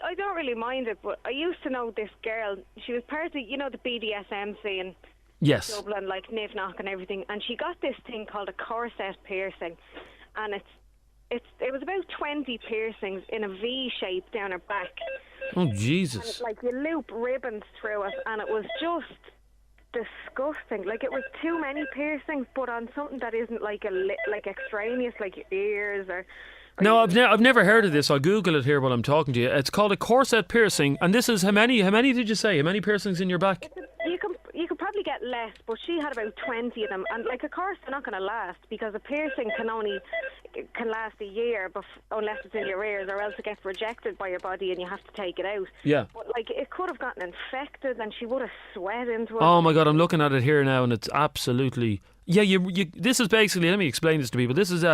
I don't really mind it, but I used to know this girl. She was part of, the BDSM scene. Yes. Dublin, like Niv Knock and everything. And she got this thing called a corset piercing. And it was about 20 piercings in a V shape down her back. Oh, Jesus. And, you loop ribbons through it, and it was just disgusting. Like, it was too many piercings, but on something that isn't like extraneous, like your ears or... No, I've never heard of this. I'll Google it here while I'm talking to you. It's called a corset piercing, and this is how many did you say? How many piercings in your back? You could probably get less, but she had about 20 of them, and of course they're not going to last, because a piercing can last a year, unless it's in your ears, or else it gets rejected by your body and you have to take it out. Yeah. But it could have gotten infected, and she would have sweat into it. Oh my God, I'm looking at it here now, and it's absolutely This is basically, let me explain this to people. This is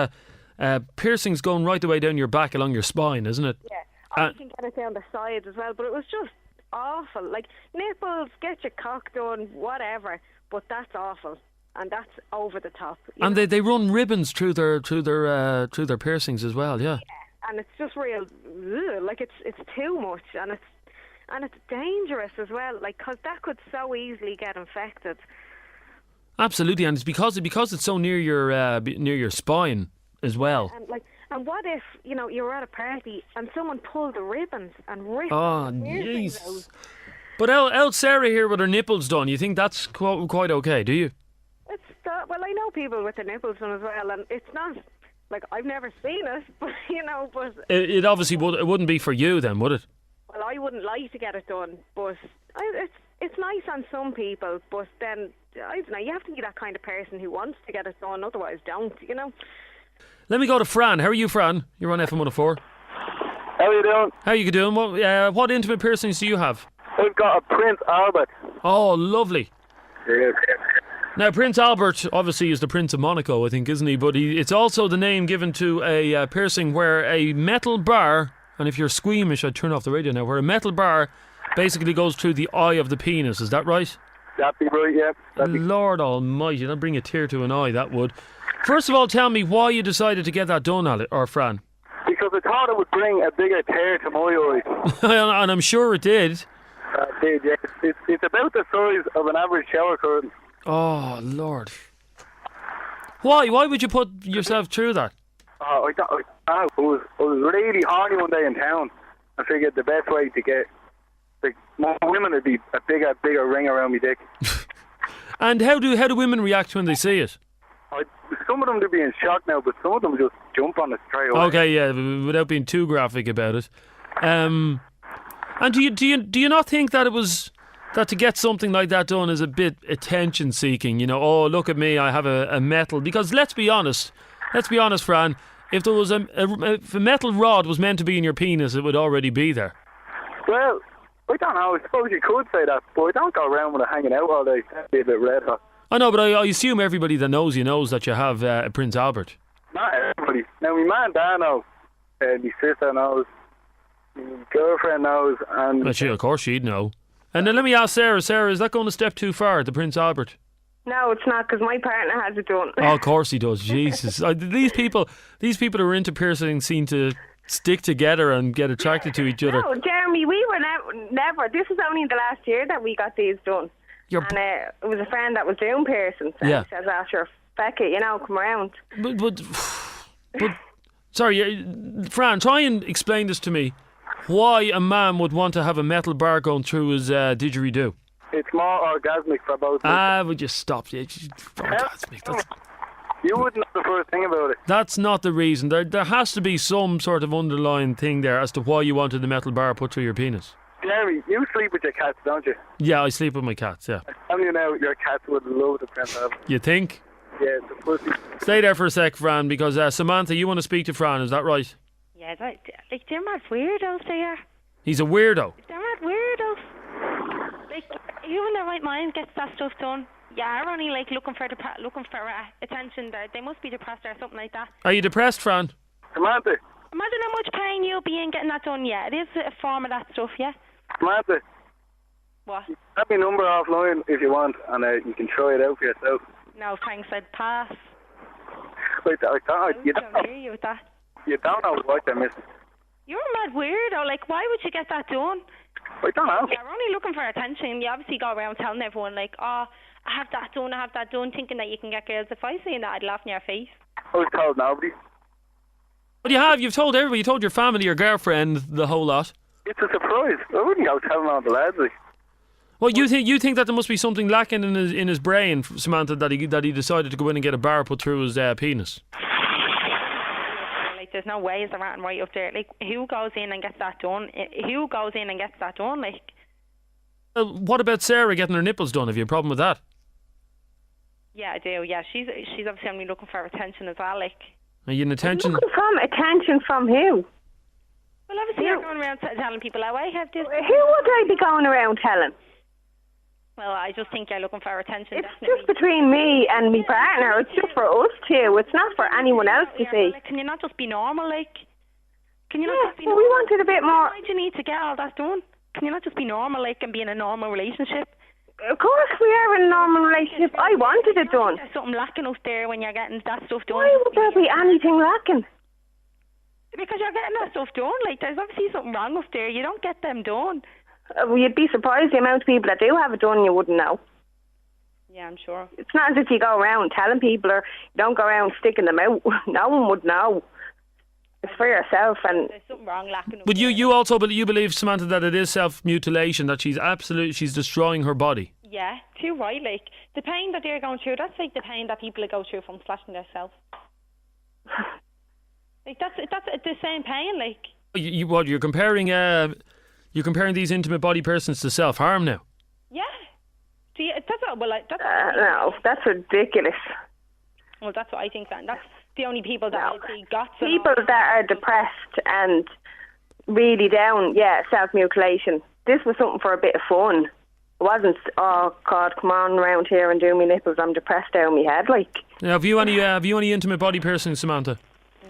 piercings going right the way down your back along your spine, isn't it? Yeah, you can get it down the sides as well, but it was just awful. Like, nipples, get your cock done, whatever, but that's awful, and that's over the top. And they run ribbons through their piercings as well, yeah. Yeah, and it's just real, it's too much, and it's dangerous as well, because that could so easily get infected. Absolutely, and it's because it's so near your spine as well. And what if, you were at a party and someone pulled the ribbons and ripped the piercings jeez. out? But El Sarah here with her nipples done, you think that's quite okay, do you? Well, I know people with their nipples done as well, and it's not, I've never seen it, but, but... It obviously it wouldn't be for you then, would it? Well, I wouldn't like to get it done, but it's nice on some people, but then, I don't know, you have to be that kind of person who wants to get it done, otherwise don't, Let me go to Fran. How are you, Fran? You're on FM104. How are you doing? How are you doing? What intimate piercings do you have? I've got a Prince Albert. Oh, lovely. Yes. Now, Prince Albert obviously is the Prince of Monaco, I think, isn't he? But it's also the name given to a piercing where a metal bar, and if you're squeamish, I'd turn off the radio now, where a metal bar basically goes through the eye of the penis. Is that right? That'd be right, yeah. Lord almighty, that'd bring a tear to an eye, that would. First of all, tell me why you decided to get that done, Fran. Because I thought it would bring a bigger tear to my eyes. And I'm sure it did. It did, yeah. It's about the size of an average shower curtain. Oh, Lord. Why? Why would you put yourself through that? I was really horny one day in town. I figured the best way to get more women would be a bigger ring around my dick. And how do women react when they see it? Some of them do be in shock now, but some of them just jump on it straight away. Okay, yeah, without being too graphic about it. And do you not think that that to get something like that done is a bit attention seeking? Oh, look at me, I have a metal. Because let's be honest, Fran. If there was if a metal rod was meant to be in your penis, it would already be there. Well, I don't know. I suppose you could say that, but I don't go around with it hanging out all day. That'd be a bit red hot. I know, but I assume everybody that knows you knows that you have a Prince Albert. Not everybody. Now, my man Dan knows, my sister knows, my girlfriend knows, and... Well, of course she'd know. And then let me ask Sarah. Sarah, is that going a step too far, the Prince Albert? No, it's not, because my partner has it done. Oh, of course he does. Jesus. These people who are into piercing seem to stick together and get attracted to each other. No, Jeremy, we were never. This was only the last year that we got these done. And it was a friend that was doing piercings. And he says, sure, feck it, come around. But sorry, Fran, try and explain this to me. Why a man would want to have a metal bar going through his didgeridoo? It's more orgasmic for both. Would you stop? Orgasmic. You wouldn't know the first thing about it. That's not the reason. There has to be some sort of underlying thing there as to why you wanted the metal bar put through your penis. Jeremy, you sleep with your cats, don't you? Yeah, I sleep with my cats, yeah. I'm telling you now, your cats would love the Prince Albert. You think? Yeah, it's a pussy. Stay there for a sec, Fran, because Samantha, you want to speak to Fran, is that right? Yeah, they're mad weirdos, they are. He's a weirdo? They're mad weirdos. Who in their right mind gets that stuff done? Yeah, are only looking for attention. They must be depressed or something like that. Are you depressed, Fran? Samantha. Imagine how much pain you'll be in getting that done. Yeah, it is a form of that stuff. Yeah. Samantha. What? Have my number offline if you want, and you can try it out for yourself. No, thanks. I'd pass. Wait, you don't hear you with that. You don't know what they're missing. You're a mad weirdo. Like, why would you get that done? I don't know. You're only looking for attention. You obviously go around telling everyone, like, oh, I have that done, thinking that you can get girls. If I seen that, I'd laugh in your face. I was told nobody. But you've told everybody. You told your family, your girlfriend, the whole lot. It's a surprise. I wouldn't go telling all the lads. Like. Well, you think that there must be something lacking in his brain, Samantha, that he decided to go in and get a bar put through his penis. Like, there's no way is the rat right up there. Like, who goes in and gets that done? Who goes in and gets that done? Like, what about Sarah getting her nipples done? Have you a problem with that? yeah, I do. Yeah, she's obviously only looking for attention as well. Like, Are you an attention? Looking from attention from who? well, obviously you're going around telling people, oh, I have this. Who would I be going around telling? Well, I just think you're looking for attention. It's definitely. just between me and my partner. It's just for us two. It's not for anyone else to see. Like, can you not just be normal? Like, can you not Yeah, just be well, normal? we wanted a bit more. Why do you need to get all that done? Can you not just be normal, like, and be in a normal relationship? Of course, we are in a normal relationship. I wanted it done. There's something lacking up there when you're getting that stuff done. Why would there be anything lacking? Because you're getting that stuff done. Like, there's obviously something wrong up there. You don't get them done. Well, you'd be surprised the amount of people that do have it done. You wouldn't know. Yeah, I'm sure. It's not as if you go around telling people, or you don't go around sticking them out. No one would know. It's for yourself. And There's something wrong lacking up But there. you also believe, Samantha, that it is self-mutilation, that she's destroying her body. Yeah, too right. Like, the pain that they're going through, that's like the pain that people go through from slashing themselves. Like, that's the same pain. Like, You're comparing these intimate body persons to self-harm now. yeah. See, that's what, well, that's no, that's ridiculous. well, that's what I think. Then that's the only people that No. I see got People that are depressed and really down, yeah, self-mutilation. This was something for a bit of fun. It wasn't, oh, God, come on around here and do me nipples. I'm depressed down my head, like. Now, have you any intimate body persons, Samantha?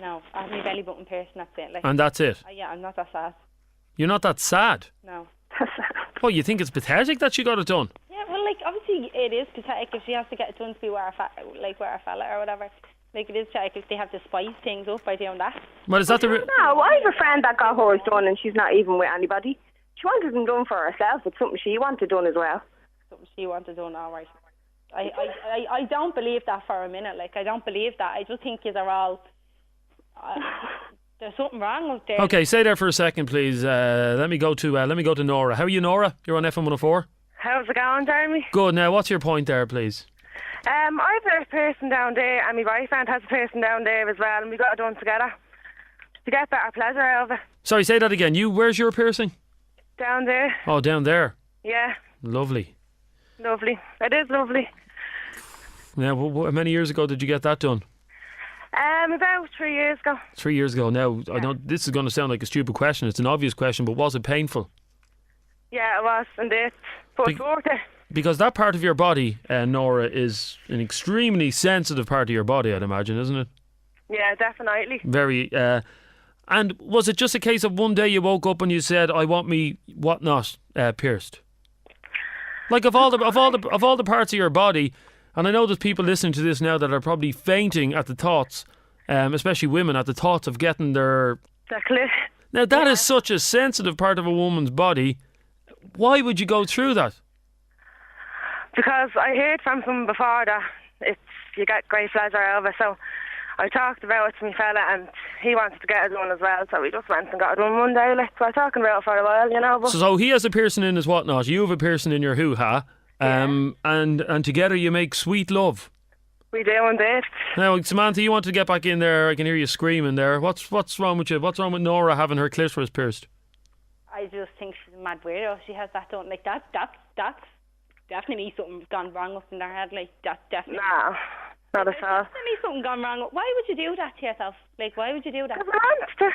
No, I have my belly button pierced, and that's it. Like, And that's it. yeah, I'm not that sad. You're not that sad. No. Well, you think it's pathetic that she got it done? Yeah, well, like, obviously it is pathetic if she has to get it done to be with a fella or whatever. Like, it is pathetic if they have to spice things up by doing that. Well, is that the... No, I have a friend that got hers done and she's not even with anybody. She wanted them done for herself. It's something she wanted done as well. Something she wanted done, all right. I don't believe that for a minute. Like, I don't believe that. I just think you're all... there's something wrong with there. Okay, stay there for a second, please. Let me go to Nora. How are you, Nora? You're on FM104. How's it going, Jeremy? Good. Now, what's your point there, please? I've a person down there, and my boyfriend has a person down there as well, and we got it done together to get better pleasure out of it. Sorry, say that again. Where's your piercing? Down there, Oh, down there. yeah, Lovely. lovely. It is lovely. Now, how many years ago did you get that done? About 3 years ago. 3 years ago. Now, I know this is going to sound like a stupid question. It's an obvious question, but was it painful? Yeah, it was, indeed. But it's worth it. Because that part of your body, Nora, is an extremely sensitive part of your body, I'd imagine, isn't it? Yeah, definitely. Very. And was it just a case of one day you woke up and you said, "I want me whatnot pierced"? Like of all the parts of your body, and I know there's people listening to this now that are probably fainting at the thoughts, especially women, at the thoughts of getting their. The cliff. Now that is such a sensitive part of a woman's body. Why would you go through that? Because I heard from someone before that you get great pleasure out of it, so I talked about it to my fella and he wanted to get it done as well, so we just went and got it done one day. Like, we were talking about it for a while, you know. But So he has a piercing in his whatnot, you have a piercing in your hoo-ha, and together you make sweet love. we do indeed. Now, Samantha, you want to get back in there. I can hear you screaming there. What's wrong with you? What's wrong with Nora having her clitoris pierced? I just think she's a mad weirdo. She has that done. Like, that's definitely something gone wrong up in their head. Like, that's definitely... No, not at all. Definitely something gone wrong. Why would you do that to yourself? Like, why would you do that? Because I wanted to.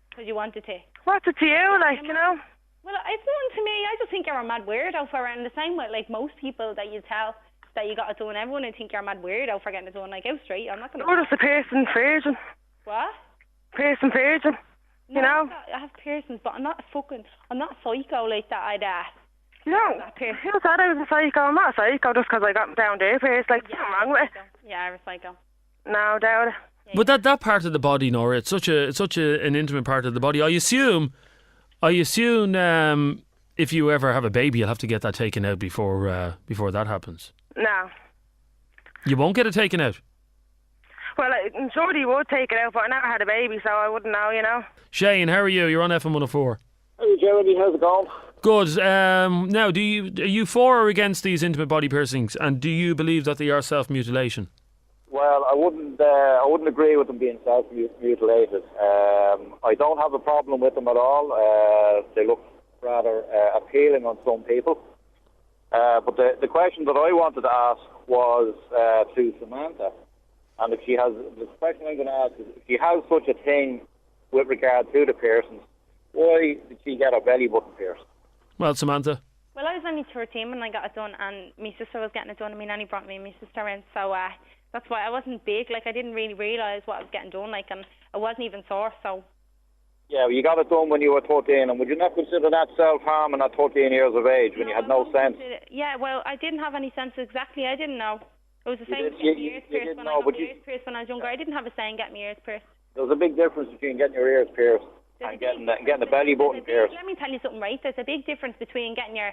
Because you wanted to. What's it to you, like, you know? Well, it's nothing to me. I just think you're a mad weirdo for it. And the same with, like, most people that you tell that you got it done, everyone would think you're a mad weirdo for getting it done. Like, out straight. I'm not going to... You're just a person virgin. What? Person virgin. You know? I have piercings, but I'm not psycho like that. You know, who thought I was a psycho? I'm not a psycho just because I got down there pierced. Like, something wrong with it. Yeah, I'm a psycho. No, doubt it. But that part of the body, Nora, it's such an intimate part of the body. I assume, if you ever have a baby, you'll have to get that taken out before that happens. No. You won't get it taken out? Well, I'm sure he would take it out, but I never had a baby, so I wouldn't know, you know. Shane, how are you? You're on FM104. Hey Jeremy, how's it going? Good. Now, are you for or against these intimate body piercings, and do you believe that they are self-mutilation? Well, I wouldn't agree with them being self-mutilated. I don't have a problem with them at all. They look rather appealing on some people. But the question that I wanted to ask was to Samantha. And if she has, the question I'm going to ask is, if she has such a thing with regard to the piercings, why did she get her belly button pierced? Well, Samantha? Well, I was only 13 when I got it done, and my sister was getting it done, and my nanny brought me and my sister in, so that's why I wasn't big. Like, I didn't really realise what I was getting done, like, and I wasn't even sore, so... Yeah, well, you got it done when you were 13, and would you not consider that self-harm at 13 years of age when you had no sense? Yeah, well, I didn't have any sense exactly. I didn't know. It was the same with getting my ears pierced when I got my ears pierced when I was younger. I didn't have a say in getting my ears pierced. There's a big difference between getting your ears pierced and getting the belly button pierced. Let me tell you something, right? There's a big difference between getting your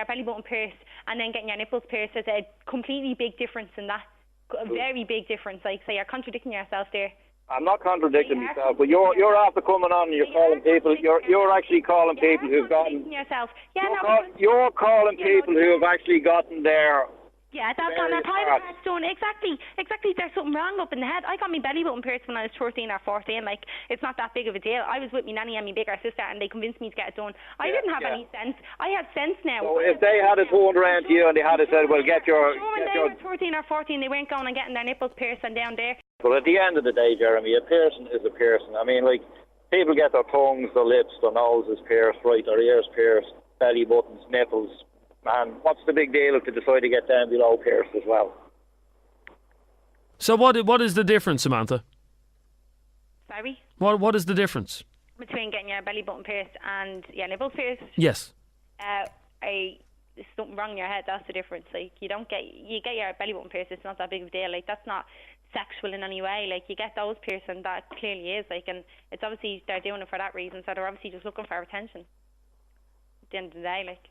belly button pierced and then getting your nipples pierced. There's a completely big difference in that. A very big difference. Like, so you're contradicting yourself there. I'm not contradicting myself, but you're after coming on and you're calling people. You're actually calling people who've gotten yourself. Yeah, you're calling people who have actually gotten their. Yeah, that's on their private parts done. Exactly. There's something wrong up in the head. I got my belly button pierced when I was 13 or 14. Like, it's not that big of a deal. I was with my nanny and my bigger sister, and they convinced me to get it done. I didn't have any sense. I have sense now. So if they had it turned around to you and they had it said, well, get your... When they were 13 or 14, they weren't going and getting their nipples pierced and down there. But at the end of the day, Jeremy, a piercing is a piercing. I mean, like, people get their tongues, their lips, their noses pierced, right, their ears pierced, belly buttons, nipples. Man, what's the big deal if they decide to get down below pierced as well? So what is the difference, Samantha? Sorry? What is the difference? Between getting your belly button pierced and your nipples pierced? Yes. There's something wrong in your head, that's the difference. Like, you get your belly button pierced, it's not that big of a deal. Like, that's not sexual in any way. Like, you get those pierced and that clearly is. Like, and it's obviously they're doing it for that reason, so they're obviously just looking for attention at the end of the day, like.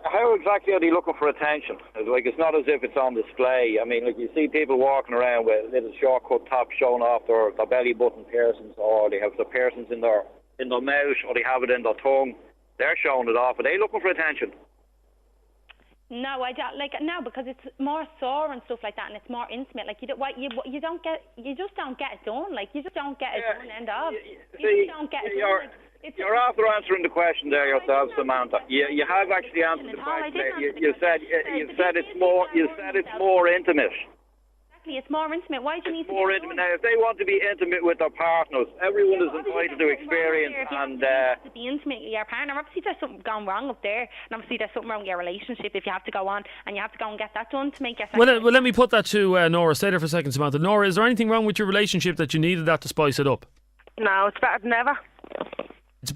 How exactly are they looking for attention? Like, it's not as if it's on display. I mean, like, you see people walking around with little shortcut tops showing off their belly button piercings, or they have the piercings in their mouth, or they have it in their tongue. They're showing it off. Are they looking for attention? No, I don't. Like, no, because it's more sore and stuff like that, and it's more intimate. Like, you just don't get it done. Like, you just don't get it done. End of. You just don't get it done. You're after answering the question there yourself, Samantha. You have actually answered the question there. You said it's more intimate. Exactly, it's more intimate. Why do you need to more intimate? Now, if they want to be intimate with their partners, everyone is entitled to experience and to be intimate with your partner. Obviously, there's something gone wrong up there, and obviously there's something wrong with your relationship if you have to go on and you have to go and get that done to make yourself. Well, let me put that to Nora. Stay there for a second, Samantha. Nora, is there anything wrong with your relationship that you needed that to spice it up? No, it's better than ever.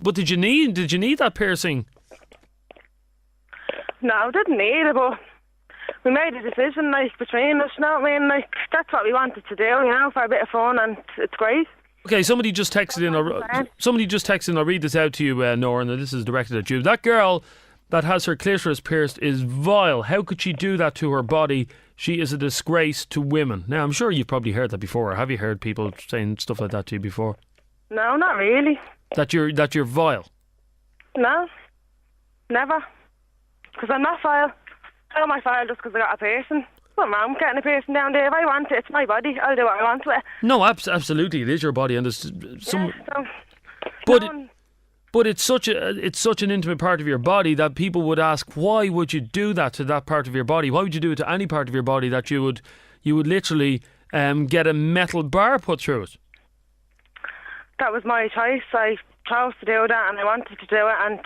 But did you need that piercing? No, I didn't need it, but we made a decision, like, between us, you know what I mean? Like, that's what we wanted to do, you know, for a bit of fun, and it's great. Okay, somebody just texted in. I'll read this out to you, Nora, and this is directed at you. That girl that has her clitoris pierced is vile. How could she do that to her body? She is a disgrace to women. Now, I'm sure you've probably heard that before. Or have you heard people saying stuff like that to you before? No, not really. That you're vile? No, never. Because I'm not vile. How am I vile just because I got a piercing? Well, I'm getting a piercing down there. If I want it, it's my body. I'll do what I want with it. No, absolutely, it is your body, and there's some. Yeah, so, but it's such an intimate part of your body that people would ask, why would you do that to that part of your body? Why would you do it to any part of your body that you would literally get a metal bar put through it? That was my choice. I chose to do that and I wanted to do it, and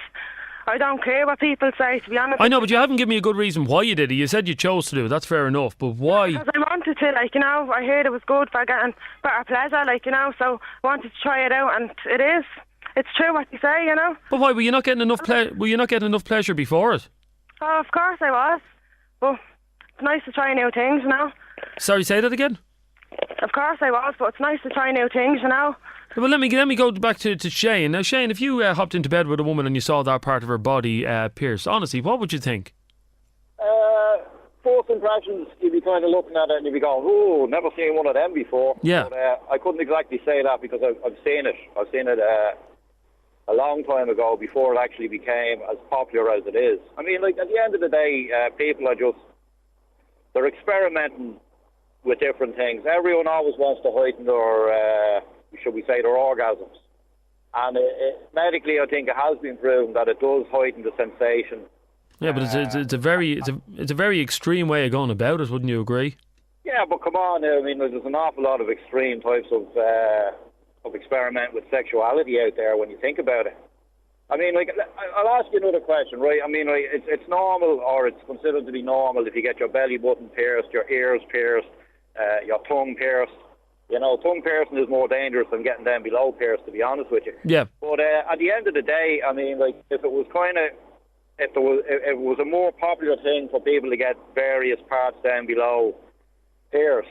I don't care what people say, to be honest. I know, but you haven't given me a good reason why you did it. You said you chose to do it, that's fair enough, but why? Because I wanted to, like, you know, I heard it was good for getting better pleasure, like, you know, so I wanted to try it out, and it is. It's true what you say, you know. But why, were you not getting enough pleasure before it? Oh, of course I was, but it's nice to try new things, you know. Sorry, say that again? Of course I was, but it's nice to try new things, you know. Well, let me go back to Shane. Now, Shane, if you hopped into bed with a woman and you saw that part of her body pierced, honestly, what would you think? First impressions, you'd be kind of looking at it and you'd be going, "Oh, never seen one of them before." Yeah. But I couldn't exactly say that because I've seen it. I've seen it a long time ago before it actually became as popular as it is. I mean, like, at the end of the day, people are they're experimenting with different things. Everyone always wants to heighten their, should we say, their orgasms. And medically, I think it has been proven that it does heighten the sensation. Yeah, but it's a very extreme way of going about it, wouldn't you agree? Yeah, but come on, I mean, there's an awful lot of extreme types of experiment with sexuality out there when you think about it. I mean, like, I'll ask you another question, right? I mean, like, it's normal, or it's considered to be normal if you get your belly button pierced, your ears pierced, your tongue pierced. You know, tongue piercing is more dangerous than getting down below pierced, to be honest with you. Yeah. But at the end of the day, I mean, like, if it was a more popular thing for people to get various parts down below pierced,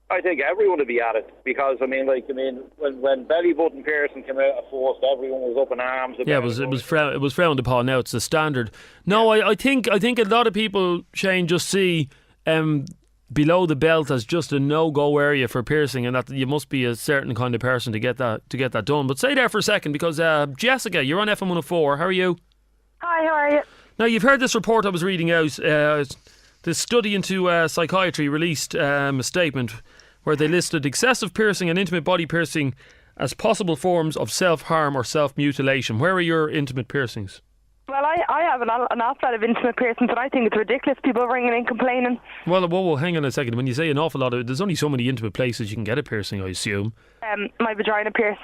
I think everyone would be at it. Because when belly button piercing came out at first, everyone was up in arms. Yeah, it was frowned upon. Now it's the standard. No, I think a lot of people, Shane, just see below the belt as just a no-go area for piercing, and that you must be a certain kind of person to get that done. But stay there for a second, because Jessica, you're on FM104. How are you? Hi, how are you? Now, you've heard this report I was reading out. This study into psychiatry released a statement where they listed excessive piercing and intimate body piercing as possible forms of self-harm or self-mutilation. Where are your intimate piercings? Well, I have an awful lot of intimate piercings, and I think it's ridiculous people ringing in complaining. Well, hang on a second. When you say an awful lot of, there's only so many intimate places you can get a piercing, I assume. My vagina pierced.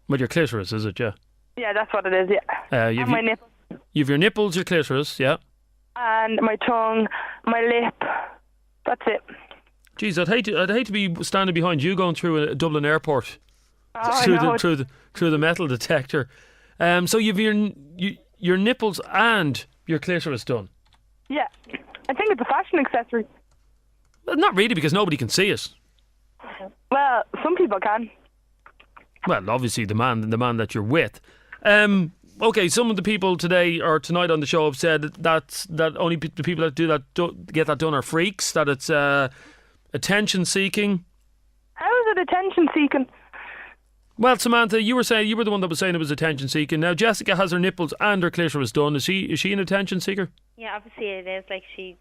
With your clitoris, is it? Yeah. Yeah, that's what it is. Yeah. And my nipples. You've your nipples, your clitoris, yeah. And my tongue, my lip. That's it. Jeez, I'd hate to be standing behind you going through a Dublin airport through the metal detector. So you've your nipples and your clitoris done. Yeah, I think it's a fashion accessory. Well, not really, because nobody can see it. Well, some people can. Well, obviously the man that you're with. Okay, some of the people today or tonight on the show have said that only the people that get that done are freaks. That it's attention seeking. How is it attention seeking? Well, Samantha, you were the one that was saying it was attention seeking. Now Jessica has her nipples and her clitoris done. Is she an attention seeker? Yeah, obviously it is. Like, she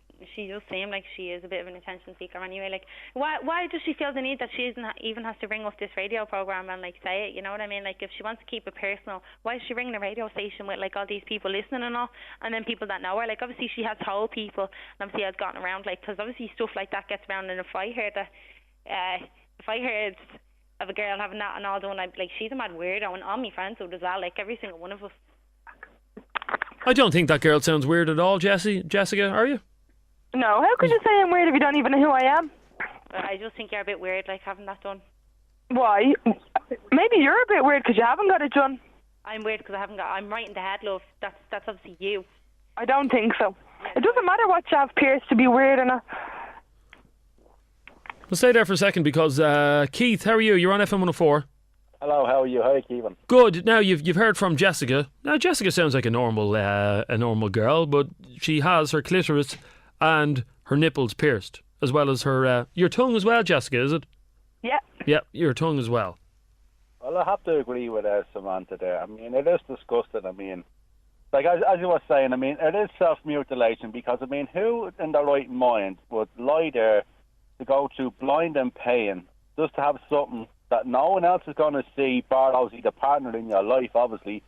does seem like she is a bit of an attention seeker anyway. Like, why does she feel the need that she even has to ring up this radio program and like say it? You know what I mean? Like, if she wants to keep it personal, why is she ringing the radio station with like all these people listening and all, and then people that know her? Like, obviously she has told people, and obviously has gotten around, like, because obviously stuff like that gets around. And if I heard of a girl having that and all done, I'd be like, she's a mad weirdo, and all my friends would as well. Like, every single one of us. I don't think that girl sounds weird at all, Jessica, are you? No, how could you say I'm weird if you don't even know who I am? I just think you're a bit weird, like, having that done. Why? Maybe you're a bit weird because you haven't got it done. I'm weird because I'm right in the head, love. That's obviously you. I don't think so. It doesn't matter what you have pierced to be weird or not. Well, stay there for a second, because Keith, how are you? You're on FM104. Hello, how are you? Hi, Kevin. Good. Now you've heard from Jessica. Now Jessica sounds like a normal girl, but she has her clitoris and her nipples pierced, as well as her your tongue as well. Jessica, is it? Yeah. Yeah, your tongue as well. Well, I have to agree with Samantha there. I mean, it is disgusting. I mean, like as you were saying, I mean, it is self-mutilation, because I mean, who in their right mind would lie there to go to blind and pain just to have something that no one else is going to see, bar obviously the partner in your life, obviously,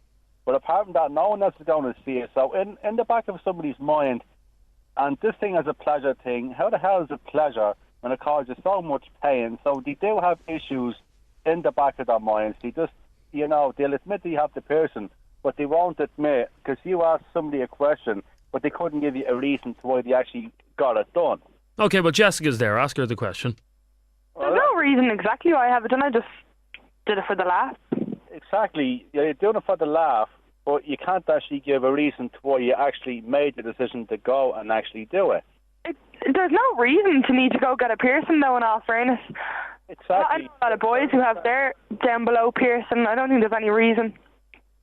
but apart from that, no one else is going to see it. So in the back of somebody's mind, and this thing is a pleasure thing, how the hell is it pleasure when it causes so much pain? So they do have issues in the back of their minds. They just, they'll admit they have the piercing, but they won't admit, because you asked somebody a question, but they couldn't give you a reason to why they actually got it done. Okay, well, Jessica's there. Ask her the question. There's no reason exactly why I have it done. I just did it for the laugh. Exactly. You're doing it for the laugh, but you can't actually give a reason to why you actually made the decision to go and actually do it. There's no reason to me to go get a piercing, though, in all fairness. Exactly. I know a lot of boys who have their down below piercing. I don't think there's any reason.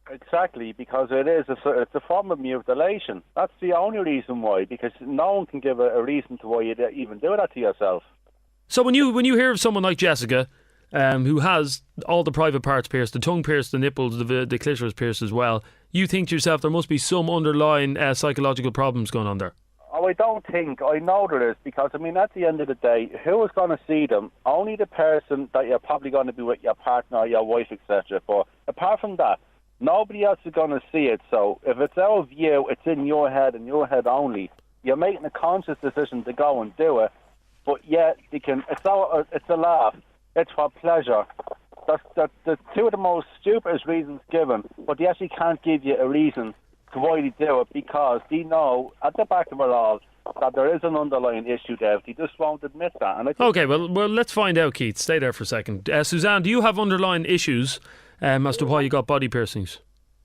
Exactly, because it's a form of mutilation. That's the only reason why, because no one can give a reason to why you'd even do that to yourself. So when you hear of someone like Jessica, who has all the private parts pierced, the tongue pierced, the nipples, the clitoris pierced as well, you think to yourself there must be some underlying psychological problems going on there? Oh, I don't think. I know there is, because, I mean, at the end of the day, who is going to see them? Only the person that you're probably going to be with, your partner, your wife, etc. But apart from that, nobody else is going to see it. So if it's out of you, it's in your head and your head only. You're making a conscious decision to go and do it, but yet you can. It's a laugh. It's for pleasure. That's two of the most stupidest reasons given, but they actually can't give you a reason to why they do it, because they know at the back of it all that there is an underlying issue there. They just won't admit that. And okay, well, let's find out, Keith. Stay there for a second. Suzanne, do you have underlying issues as to why you got body piercings?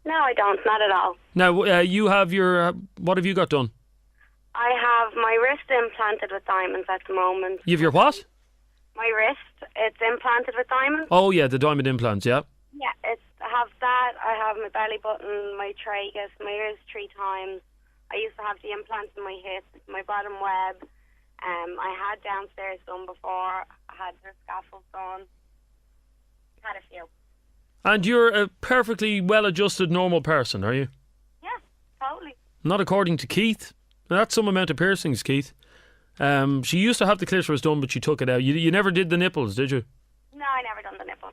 No, I don't. Not at all. Now, you have your... what have you got done? I have my wrist implanted with diamonds at the moment. You have your what? My wrist, it's implanted with diamonds. Oh, yeah, the diamond implants, yeah. Yeah, I have that. I have my belly button, my tragus, my ears 3 times. I used to have the implants in my hips, my bottom web. I had downstairs done before. I had the scaffold done. Had a few. And you're a perfectly well-adjusted, normal person, are you? Yeah, totally. Not according to Keith. Now, that's some amount of piercings, Keith. She used to have the clitoris done, but she took it out. You never did the nipples, did you? No, I never done the nipples.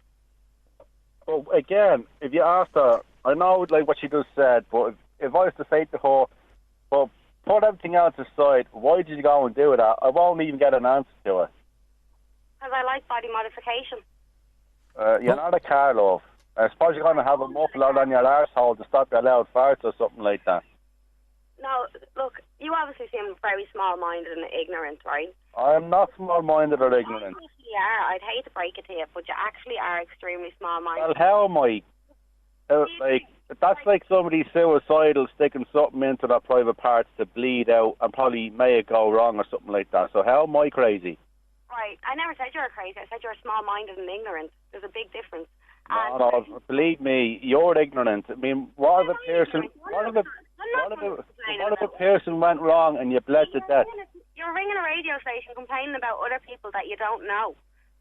Well, again, if you asked her, I know like what she just said, but if I was to say to her, well, put everything else aside, why did you go and do that? I won't even get an answer to it. Because I like body modification. You're not a car, love. I suppose you're going to have a muffler on your arsehole to stop your loud farts or something like that. No, look, you obviously seem very small-minded and ignorant, right? I'm not small-minded or ignorant. You actually are. I'd hate to break it to you, but you actually are extremely small-minded. Well, how am I? That's like somebody suicidal sticking something into their private parts to bleed out and probably may it go wrong or something like that. So how am I crazy? Right. I never said you were crazy. I said you were small-minded and ignorant. There's a big difference. No, believe me, you're ignorant. I mean, what if a person went wrong and you bled to death? You're ringing a radio station complaining about other people that you don't know.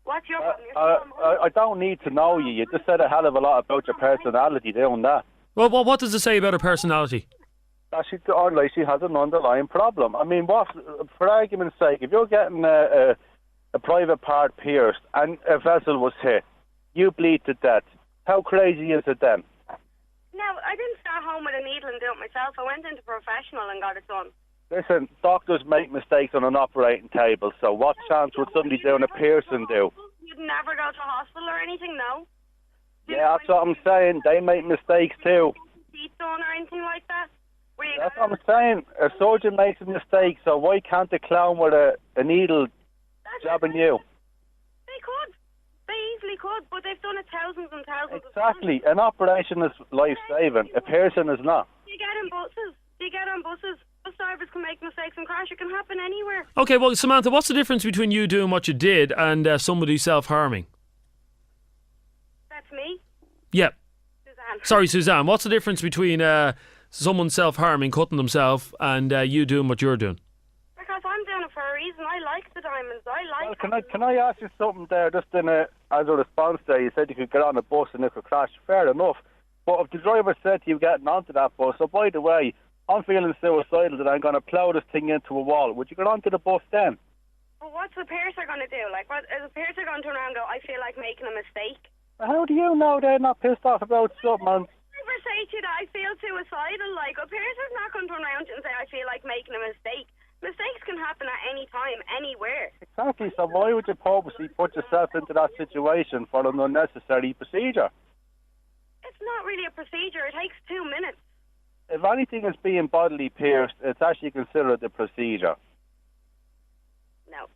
What's your problem? I don't need to know you. You just said a hell of a lot about your personality doing that. Well, what does it say about her personality? That she has an underlying problem. I mean, for argument's sake, if you're getting a private part pierced and a vessel was hit, you bleed to death. How crazy is it then? No, I didn't start home with a needle and do it myself. I went into professional and got it done. Listen, doctors make mistakes on an operating table, so what chance would somebody doing a piercing do? You'd never go to hospital or anything, no? Yeah, that's what I'm saying. They make mistakes too. Teeth done or anything like that? That's what I'm saying. A surgeon makes a mistake, so why can't the clown with a needle jabbing you? They could. They easily could, but they've done it thousands and thousands of times. Exactly. An operation is life-saving. A piercing is not. You get in buses. You get on buses. Bus drivers can make mistakes and crash. It can happen anywhere. Okay, well, Samantha, what's the difference between you doing what you did and somebody self-harming? That's me. Yeah. Suzanne. Sorry, Suzanne. What's the difference between someone self-harming, cutting themselves, and you doing what you're doing? Because I'm doing it for a reason. I like the diamonds. I like. Well, can I ask you something there? Just as a response there, you said you could get on a bus and it could crash. Fair enough. But if the driver said to you getting onto that bus, so by the way, I'm feeling suicidal that I'm going to plough this thing into a wall, would you get onto the bus then? Well, what's the piercer going to do? Like, what is the piercer going to turn around and go, I feel like making a mistake? How do you know they're not pissed off about something? I never say to you that I feel suicidal. Like, a piercer's not going to turn around and say, I feel like making a mistake. Mistakes can happen at any time, anywhere. Exactly, so why would you purposely put yourself into that situation for an unnecessary procedure? It's not really a procedure. It takes 2 minutes. If anything is being bodily pierced, it's actually considered a procedure. No.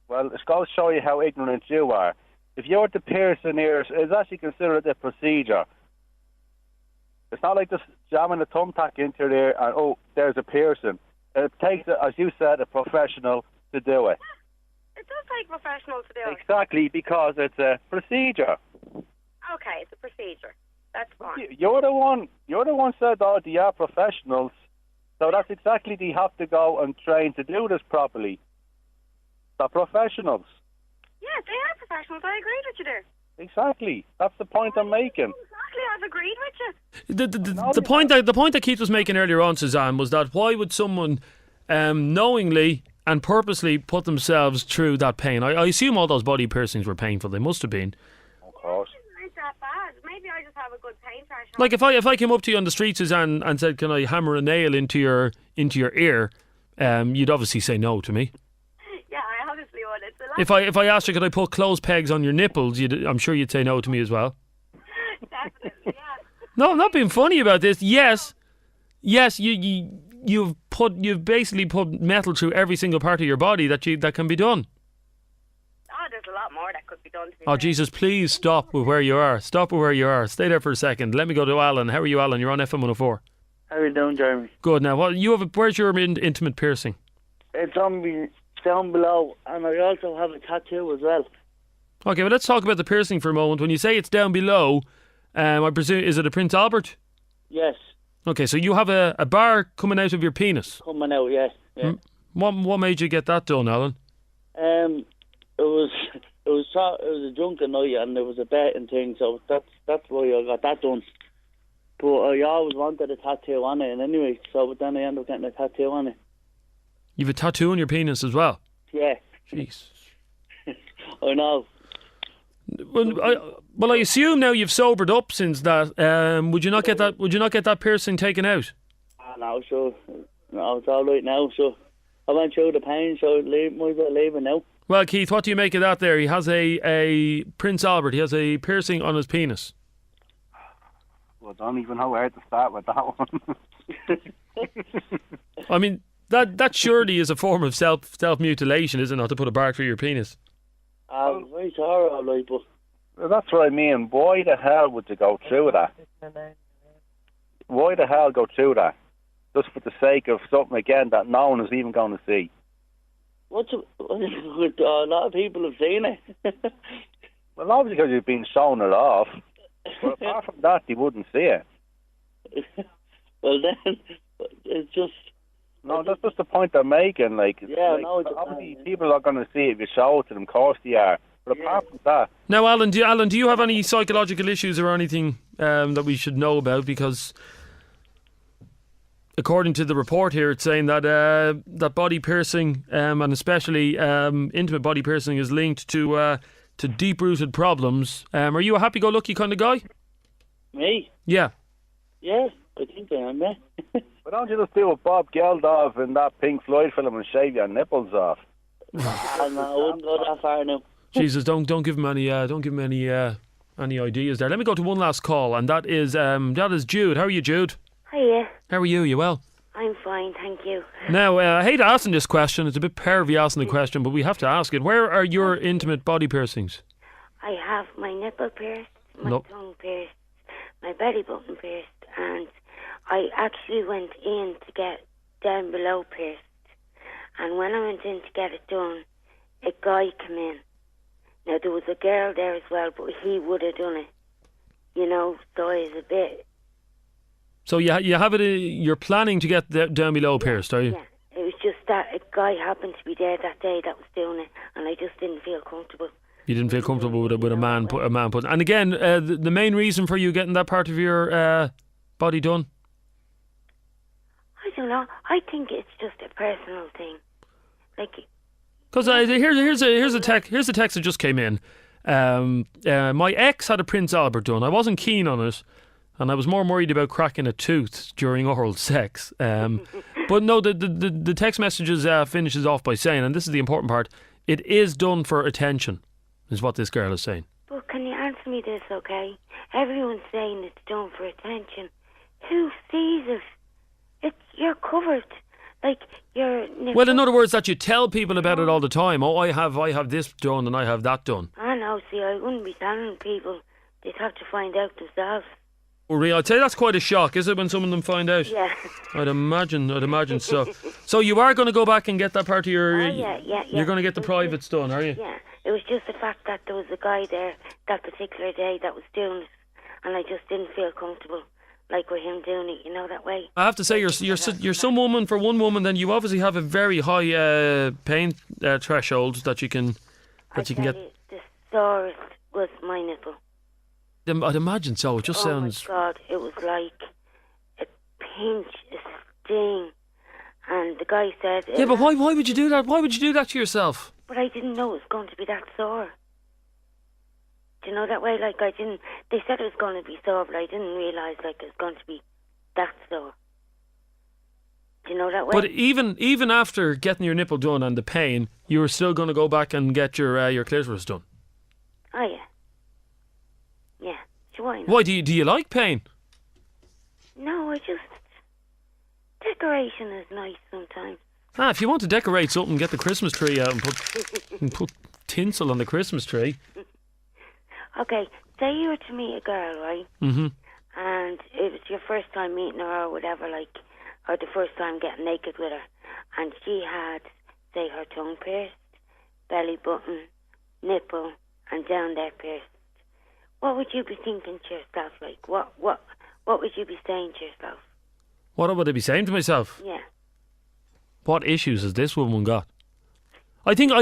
Well, it's going to show you how ignorant you are. If you're to pierce an ear, it's actually considered a procedure. It's not like just jamming a thumbtack into your ear and, oh, there's a piercing. It takes, as you said, a professional to do it. It does like professionals to do it? Exactly, because it's a procedure. Okay, it's a procedure. That's fine. You're the one said, oh, they are professionals. So that's exactly, they have to go and train to do this properly. They're professionals. Yeah, they are professionals. I agreed with you there. Exactly. That's the point I'm making. Exactly, I've agreed with you. The point that Keith was making earlier on, Suzanne, was that why would someone knowingly and purposely put themselves through that pain? I assume all those body piercings were painful. They must have been. Of course. It isn't that bad. Maybe I just have a good pain threshold. Like if I came up to you on the street, Suzanne, and said, "Can I hammer a nail into your ear?" You'd obviously say no to me. Yeah, I obviously would. It's a lot. If I asked you, could I put clothes pegs on your nipples? I'm sure you'd say no to me as well. Definitely, yeah. No, I'm not being funny about this. Yes, you've basically put metal through every single part of your body that can be done. Oh, there's a lot more that could be done to me. Oh, Jesus, please stop with where you are. Stop with where you are. Stay there for a second. Let me go to Alan. How are you, Alan? You're on FM104. How are you doing, Jeremy? Good. Now, where's your intimate piercing? It's on me down below, and I also have a tattoo as well. Okay, well, let's talk about the piercing for a moment. When you say it's down below, I presume, is it a Prince Albert? Yes. Okay, so you have a bar coming out of your penis. Coming out, yeah. What made you get that done, Alan? It was a drunken night, and there was a betting thing, so that's why I got that done. But I always wanted a tattoo on it, and anyway, so then I ended up getting a tattoo on it. You've a tattoo on your penis as well? Yeah. Jeez. I know. Well, I assume now you've sobered up since that. Would you not get that? Would you not get that piercing taken out? No, so no, it's all right now. So I went through the pain, so I might as well leave it now. Well, Keith, what do you make of that? There, he has a Prince Albert. He has a piercing on his penis. Well, I don't even know where to start with that one. I mean, that surely is a form of self mutilation, is it not? To put a bar through your penis. Very sorry, all right, but that's what I mean. Why the hell would you go through that? Why the hell go through that? Just for the sake of something again that no one is even going to see. A lot of people have seen it. Well, obviously because you've been showing it off. But apart from that, they wouldn't see it. Well, then, it's just... No, that's just the point I'm making. No, obviously people are going to see it if you show it to them. Of course they are. But apart from that... Now, Alan, do you have any psychological issues or anything that we should know about? Because according to the report here, it's saying that that body piercing, and especially intimate body piercing, is linked to deep-rooted problems. Are you a happy-go-lucky kind of guy? Me? Yeah. Yeah, I think I am, yeah. But don't you just do what Bob Geldof in that Pink Floyd film and shave your nipples off? No, I wouldn't go that far now. Jesus, don't give him any ideas there. Let me go to one last call, and that is Jude. How are you, Jude? Hiya. How are you? You well? I'm fine, thank you. Now, I hate asking this question. It's a bit pervy asking the question, but we have to ask it. Where are your intimate body piercings? I have my nipple pierced, my tongue pierced, my belly button pierced, and I actually went in to get down below pierced. And when I went in to get it done, a guy came in. Now, there was a girl there as well, but he would have done it. You know, so I was a bit... So you have it. You're planning to get down below pierced, are you? Yeah, it was just that a guy happened to be there that day that was doing it, and I just didn't feel comfortable. You didn't feel comfortable with a man put. And again, the main reason for you getting that part of your body done? I don't know. I think it's just a personal thing. Because here's a text that just came in. My ex had a Prince Albert done. I wasn't keen on it, and I was more worried about cracking a tooth during oral sex. But no, the text messages finishes off by saying, and this is the important part, it is done for attention, is what this girl is saying. But can you answer me this, okay? Everyone's saying it's done for attention. Who sees it? You're covered. Well, in other words, that you tell people about it all the time. Oh, I have this done and I have that done. I know. See, I wouldn't be telling people. They'd have to find out themselves. Oh, really? I'd say that's quite a shock, is it, when some of them find out? Yeah. I'd imagine so. So you are going to go back and get that part of your... yeah. You're going to get the privates done, are you? Yeah. It was just the fact that there was a guy there that particular day that was doing it, and I just didn't feel comfortable, like with him doing it, that way. I have to say, you're some woman. For one woman, then you obviously have a very high pain threshold that you can get. The sorest was my nipple. I'd imagine so. It just sounds... Oh my God, it was like a pinch, a sting. And the guy said... Yeah, but why would you do that? Why would you do that to yourself? But I didn't know it was going to be that sore. Do you know that way? Like, I didn't... They said it was going to be sore, but I didn't realise, like, it was going to be that sore. Do you know that way? But even after getting your nipple done and the pain, you were still going to go back and get your clitoris done? Oh, yeah. Yeah. So why not? Why? Do you like pain? No, I just... Decoration is nice sometimes. If you want to decorate something, get the Christmas tree out and put tinsel on the Christmas tree. Okay, say you were to meet a girl, right? Mm-hmm. And it was your first time meeting her or whatever, like, or the first time getting naked with her. And she had, say, her tongue pierced, belly button, nipple, and down there pierced. What would you be thinking to yourself? Like, what would you be saying to yourself? What would I be saying to myself? Yeah. What issues has this woman got? I think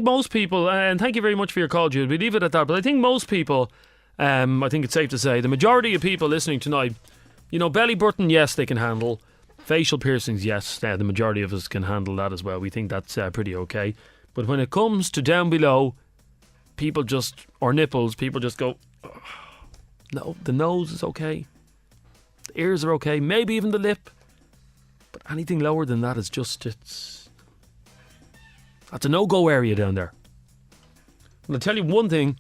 most people, and thank you very much for your call, Jude. We leave it at that. But I think most people, I think it's safe to say, the majority of people listening tonight, belly button, yes, they can handle. Facial piercings, yes, the majority of us can handle that as well. We think that's pretty okay. But when it comes to down below, or nipples, people just go, oh, no, the nose is okay. The ears are okay, maybe even the lip. But anything lower than that is that's a no-go area down there. And I'll tell you one thing,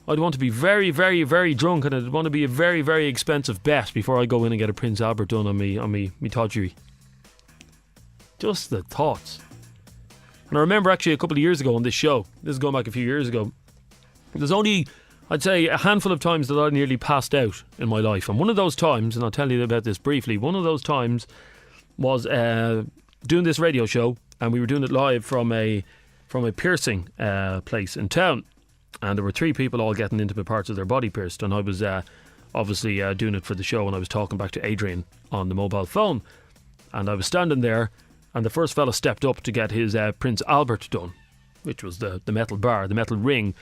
I'd want to be very, very, very drunk, and I'd want to be a very, very expensive bet before I go in and get a Prince Albert done on me todgery. Just the thoughts. And I remember actually a couple of years ago on this show, this is going back a few years ago, there's only, I'd say, a handful of times that I nearly passed out in my life. And one of those times, and I'll tell you about this briefly, one of those times was doing this radio show, and we were doing it live from a piercing place in town. And there were 3 people all getting intimate parts of their body pierced, and I was obviously doing it for the show, and I was talking back to Adrian on the mobile phone. And I was standing there, and the first fella stepped up to get his Prince Albert done, which was the metal bar, the metal ring,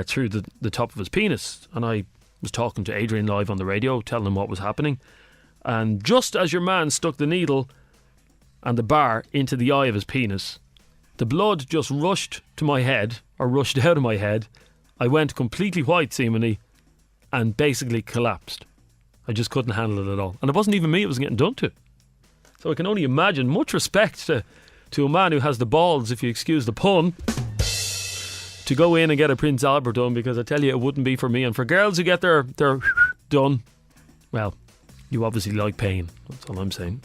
through the top of his penis. And I was talking to Adrian live on the radio, telling him what was happening. And just as your man stuck the needle and the bar into the eye of his penis, the blood just rushed to my head, or rushed out of my head. I went completely white, seemingly, and basically collapsed. I just couldn't handle it at all. And it wasn't even me it was getting done to. So I can only imagine, much respect to a man who has the balls, if you excuse the pun, to go in and get a Prince Albert done, because I tell you, it wouldn't be for me. And for girls who get their done, well, you obviously like pain. That's all I'm saying.